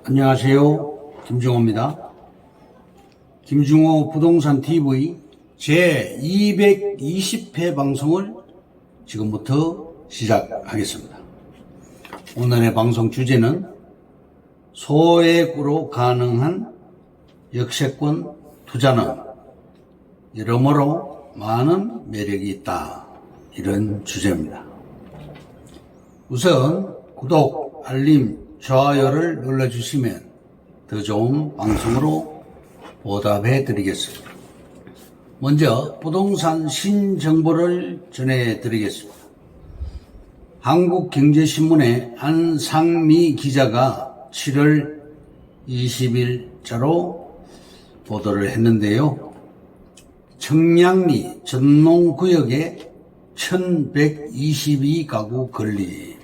안녕하세요. 김중호입니다. 김중호 부동산 TV 제220회 방송을 지금부터 시작하겠습니다. 오늘의 방송 주제는 소액으로 가능한 역세권 투자는 여러모로 많은 매력이 있다. 이런 주제입니다. 우선 구독, 알림, 좋아요를 눌러주시면 더 좋은 방송으로 보답해 드리겠습니다. 먼저 부동산 신정보를 전해드리겠습니다. 한국경제신문의 안상미 기자가 7월 20일자로 보도를 했는데요. 청량리 전농구역에 1122가구 건립,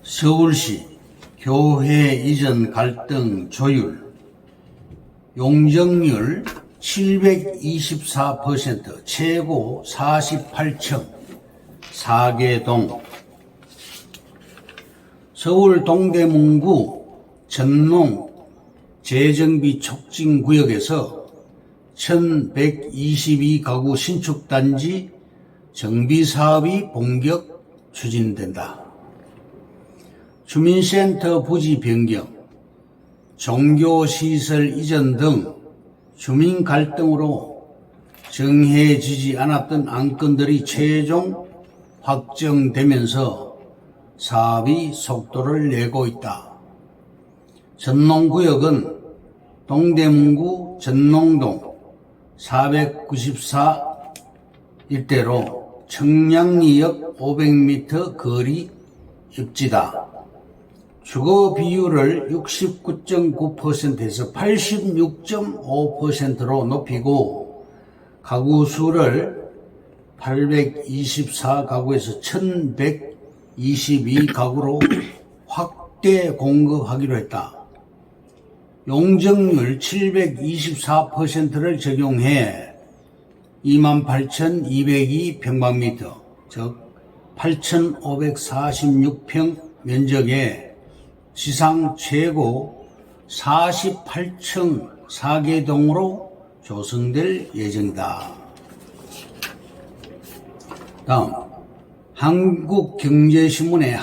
서울시 교회 이전 갈등 조율, 용적률 724%, 최고 48층, 4개동, 서울 동대문구 전농 재정비 촉진구역에서 1122가구 신축단지 정비사업이 본격 추진된다. 주민센터 부지 변경, 종교시설 이전 등 주민 갈등으로 정해지지 않았던 안건들이 최종 확정되면서 사업이 속도를 내고 있다. 전농구역은 동대문구 전농동 494 일대로 청량리역 500m 거리 입지다. 주거 비율을 69.9%에서 86.5%로 높이고 가구 수를 824가구에서 1122가구로 확대 공급하기로 했다. 용적률 724%를 적용해 28,202평방미터, 즉 8,546평 면적에 지상 최고 48층 4개동으로 조성될 예정이다. 다음, 한국경제신문의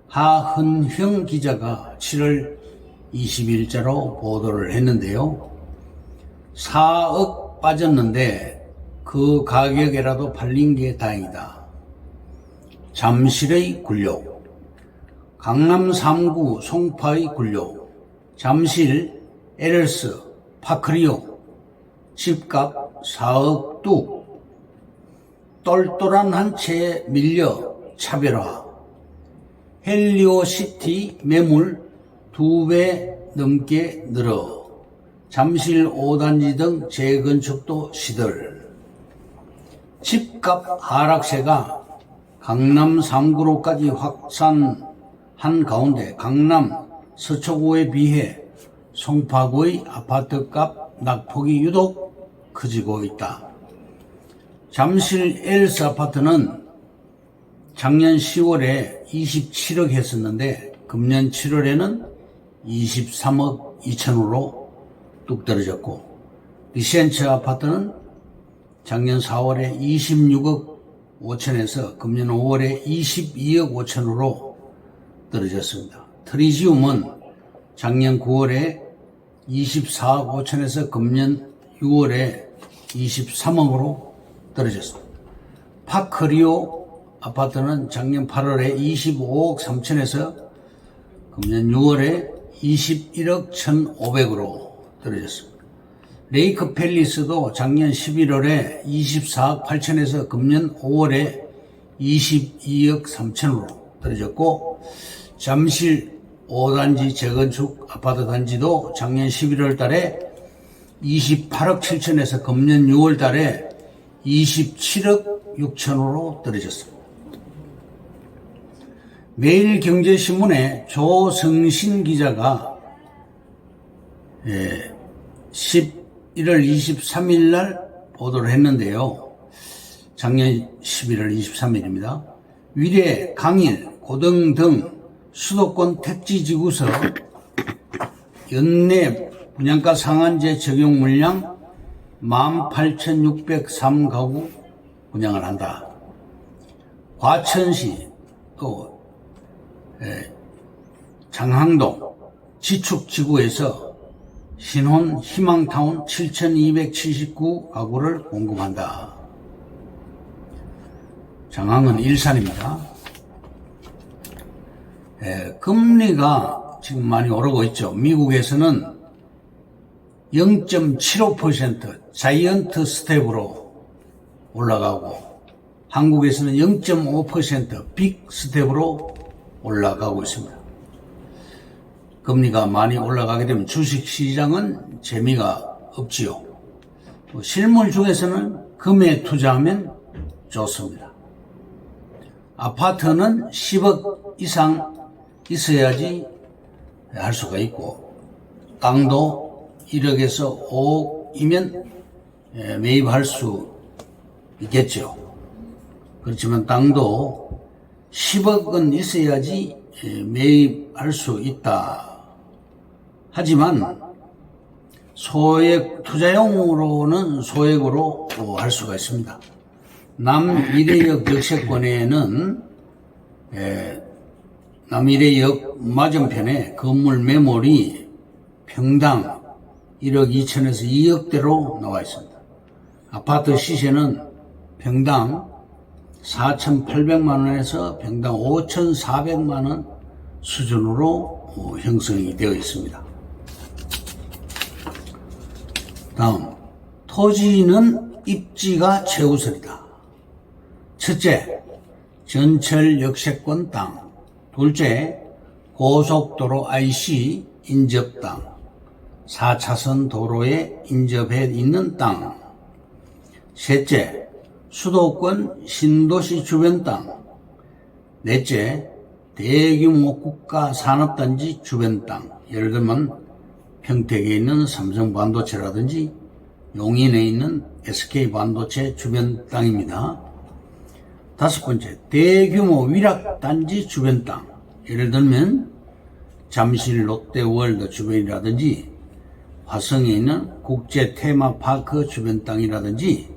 하흔형 기자가 7월 20일자로 보도를 했는데요. 4억 빠졌는데 그 가격에라도 팔린 게 다행이다. 잠실의 굴욕, 강남 3구 송파의 굴욕, 잠실 에럴스 파크리오 집값 4억 뚝, 똘똘한 한 채에 밀려 차별화, 헬리오시티 매물 2배 넘게 늘어 잠실 5단지 등 재건축도 시들, 집값 하락세가 강남 3구로까지 확산한 가운데 강남 서초구에 비해 송파구의 아파트값 낙폭이 유독 커지고 있다. 잠실 엘스 아파트는 작년 10월에 27억 했었는데 금년 7월에는 23억 2천으로 뚝 떨어졌고, 리센츠 아파트는 작년 4월에 26억 5천에서 금년 5월에 22억 5천으로 떨어졌습니다. 트리지움은 작년 9월에 24억 5천에서 금년 6월에 23억으로 떨어졌습니다. 파크리오 아파트는 작년 8월에 25억 3천에서 금년 6월에 21억 1,500으로 떨어졌습니다. 레이크 팰리스도 작년 11월에 24억 8천에서 금년 5월에 22억 3천으로 떨어졌고, 잠실 5단지 재건축 아파트 단지도 작년 11월 달에 28억 7천에서 금년 6월 달에 27억 6천으로 떨어졌습니다. 매일경제신문의 조성신 기자가 11월 23일 날 보도를 했는데요. 작년 11월 23일입니다. 위례, 강일, 고등 등 수도권 택지지구서 연내 분양가 상한제 적용 물량 18,603가구 분양을 한다. 과천시 또 장항동 지축지구에서 신혼 희망타운 7,279가구를 공급한다. 장항은 일산입니다. 금리가 지금 많이 오르고 있죠. 미국에서는 0.75% 자이언트 스텝으로 올라가고 한국에서는 0.5% 빅 스텝으로 올라가고 있습니다. 금리가 많이 올라가게 되면 주식시장은 재미가 없지요. 실물 중에서는 금에 투자하면 좋습니다. 아파트는 10억 이상 있어야지 할 수가 있고 땅도 1억에서 5억이면 매입할 수 있겠죠. 그렇지만 땅도 10억은 있어야지 매입할 수 있다. 하지만 소액 투자용으로는 소액으로 할 수가 있습니다. 남미래역 역세권에는 남미래역 맞은편에 건물 매물이 평당 1억 2천에서 2억대로 나와 있습니다. 아파트 시세는 평당 4,800만원에서 평당 5,400만원 수준으로 형성이 되어 있습니다. 다음, 토지는 입지가 최우선이다. 첫째, 전철 역세권 땅. 둘째, 고속도로 IC 인접 땅. 4차선 도로에 인접해 있는 땅. 셋째, 수도권 신도시 주변 땅. 넷째, 대규모 국가 산업단지 주변 땅. 예를 들면 평택에 있는 삼성반도체라든지 용인에 있는 SK반도체 주변 땅입니다. 다섯 번째, 대규모 위락단지 주변 땅. 예를 들면 잠실 롯데월드 주변이라든지 화성에 있는 국제 테마파크 주변 땅이라든지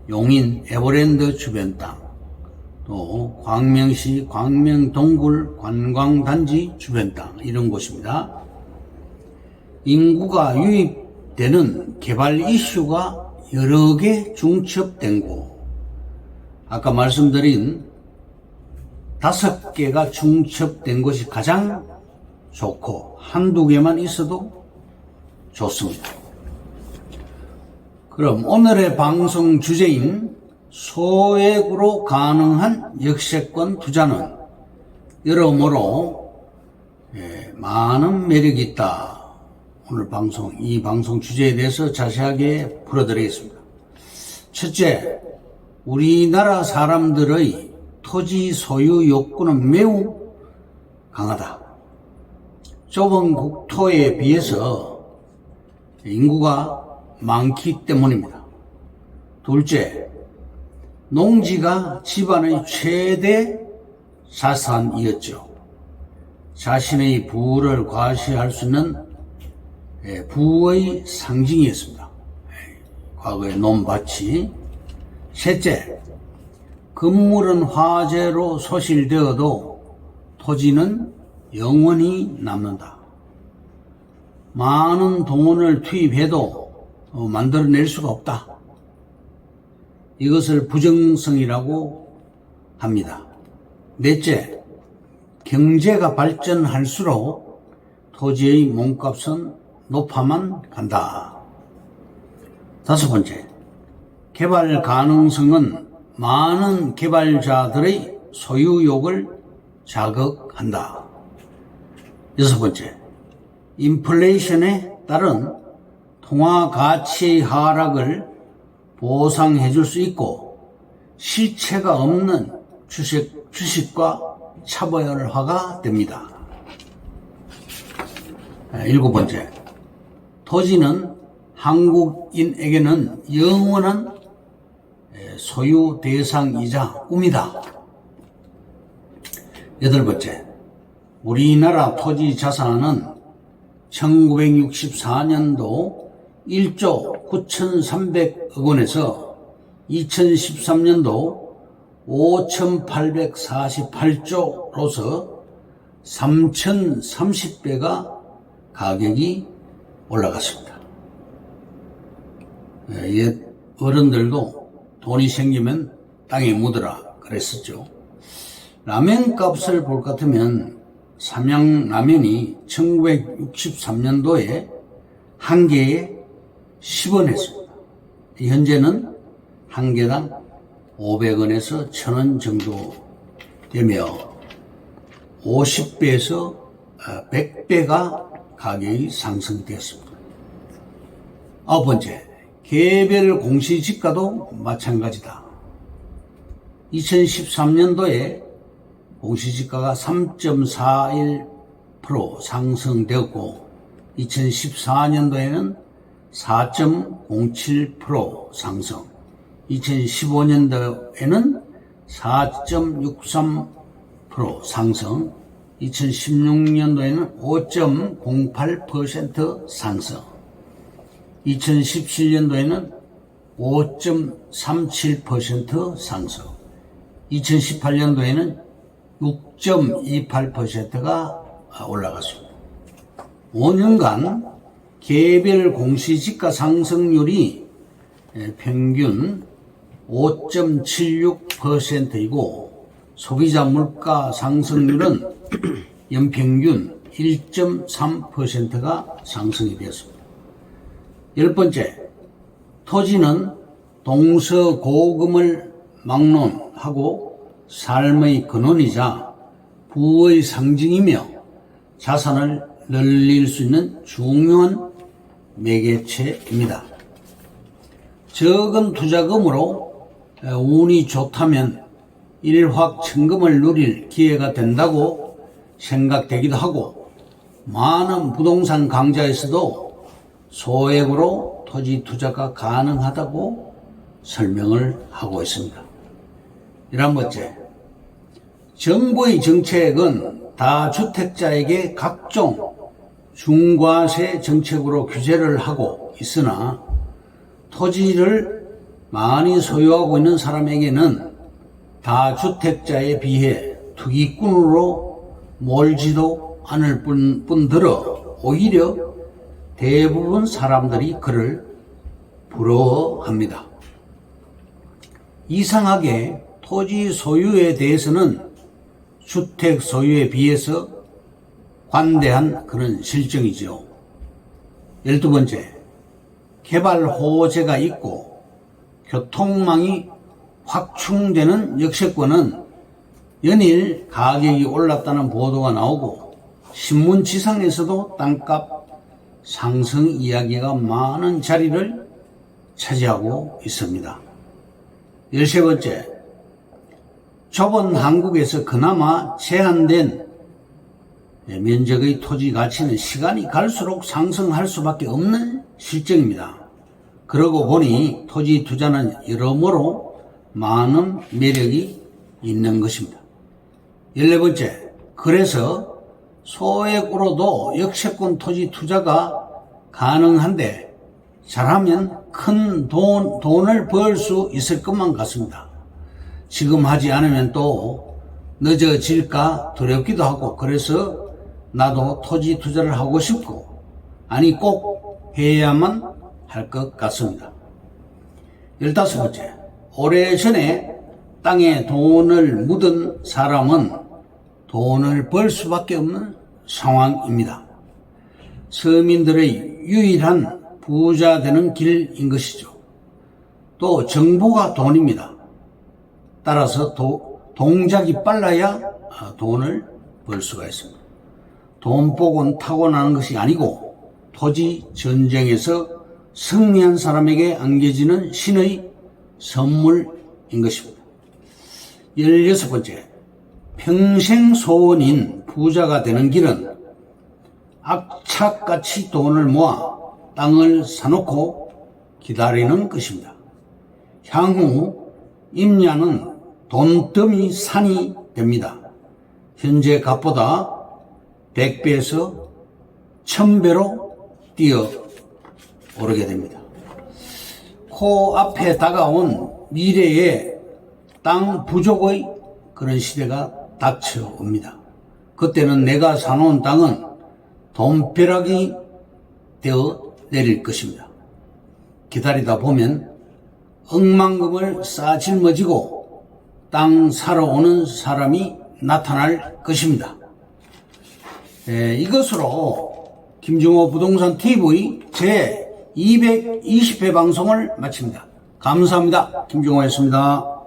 용인 에버랜드 주변 땅, 또 광명시 광명동굴 관광단지 주변 땅, 이런 곳입니다. 인구가 유입되는 개발 이슈가 여러 개 중첩된 곳. 아까 말씀드린 5개가 중첩된 것이 가장 좋고 한두 개만 있어도 좋습니다. 그럼 오늘의 방송 주제인 소액으로 가능한 역세권 투자는 여러모로 많은 매력이 있다. 오늘 이 방송 주제에 대해서 자세하게 풀어드리겠습니다. 첫째, 우리나라 사람들의 토지 소유 욕구는 매우 강하다. 좁은 국토에 비해서 인구가 많기 때문입니다. 둘째, 농지가 집안의 최대 자산이었죠. 자신의 부를 과시할 수 있는 부의 상징이었습니다. 과거의 논밭이. 셋째, 건물은 화재로 소실되어도 토지는 영원히 남는다. 많은 돈을 투입해도 만들어낼 수가 없다. 이것을 부정성이라고 합니다. 넷째, 경제가 발전할수록 토지의 몸값은 높아만 간다. 다섯 번째, 개발 가능성은 많은 개발자들의 소유욕을 자극한다. 여섯 번째, 인플레이션에 따른 통화 가치의 하락을 보상해 줄 수 있고 실체가 없는 주식과 차별화가 됩니다. 일곱 번째, 토지는 한국인에게는 영원한 소유 대상이자 꿈이다. 여덟 번째, 우리나라 토지 자산은 1964년도 1조 9,300억 원에서 2013년도 5,848조로서 3,030배가 가격이 올라갔습니다. 옛 어른들도 돈이 생기면 땅에 묻어라 그랬었죠. 라면 값을 볼 것 같으면 삼양라면이 1963년도에 한 개에 10원 했습니다. 현재는 한 개당 500원에서 1,000원 정도 되며 50배에서 100배가 가격이 상승되었습니다. 아홉 번째, 개별 공시지가도 마찬가지다. 2013년도에 공시지가가 3.41% 상승되었고 2014년도에는 4.07% 상승, 2015년도에는 4.63% 상승, 2016년도에는 5.08% 상승, 2017년도에는 5.37% 상승, 2018년도에는 6.28%가 올라갔습니다. 5년간 개별 공시지가 상승률이 평균 5.76%이고 소비자 물가 상승률은 연평균 1.3%가 상승이 되었습니다. 열 번째, 토지는 동서고금을 막론하고 삶의 근원이자 부의 상징이며 자산을 늘릴 수 있는 중요한 매개체입니다. 적은 투자금으로 운이 좋다면 일확천금을 누릴 기회가 된다고 생각되기도 하고 많은 부동산 강좌에서도 소액으로 토지 투자가 가능하다고 설명을 하고 있습니다. 11번째, 정부의 정책은 다주택자에게 각종 중과세 정책으로 규제를 하고 있으나 토지를 많이 소유하고 있는 사람에게는 다주택자에 비해 투기꾼으로 몰지도 않을 뿐더러 오히려 대부분 사람들이 그를 부러워합니다. 이상하게 토지 소유에 대해서는 주택 소유에 비해서 관대한 그런 실정이죠. 12번째, 개발 호재가 있고 교통망이 확충되는 역세권은 연일 가격이 올랐다는 보도가 나오고 신문지상에서도 땅값 상승 이야기가 많은 자리를 차지하고 있습니다. 13번째, 좁은 한국에서 그나마 제한된 면적의 토지 가치는 시간이 갈수록 상승할 수밖에 없는 실정입니다. 그러고 보니 토지 투자는 여러모로 많은 매력이 있는 것입니다. 14번째, 그래서 소액으로도 역세권 토지 투자가 가능한데 잘하면 큰 돈을 벌 수 있을 것만 같습니다. 지금 하지 않으면 또 늦어질까 두렵기도 하고 그래서 나도 토지 투자를 하고 싶고 아니 꼭 해야만 할 것 같습니다. 15번째, 오래전에 땅에 돈을 묻은 사람은 돈을 벌 수밖에 없는 상황입니다. 서민들의 유일한 부자 되는 길인 것이죠. 또 정보가 돈입니다. 따라서 동작이 빨라야 돈을 벌 수가 있습니다. 돈복은 타고나는 것이 아니고 토지 전쟁에서 승리한 사람에게 안겨지는 신의 선물인 것입니다. 16번째, 평생 소원인 부자가 되는 길은 악착같이 돈을 모아 땅을 사놓고 기다리는 것입니다. 향후 임야는 돈더미 산이 됩니다. 현재 값보다 100배에서 1000배로 뛰어 오르게 됩니다. 코앞에 다가온 미래의 땅 부족의 그런 시대가 닥쳐옵니다. 그때는 내가 사놓은 땅은 돈벼락이 되어 내릴 것입니다. 기다리다 보면 억만금을 싸짊어지고 땅 사러 오는 사람이 나타날 것입니다. 이것으로 김종호 부동산 TV 제 220회 방송을 마칩니다. 감사합니다. 김종호였습니다.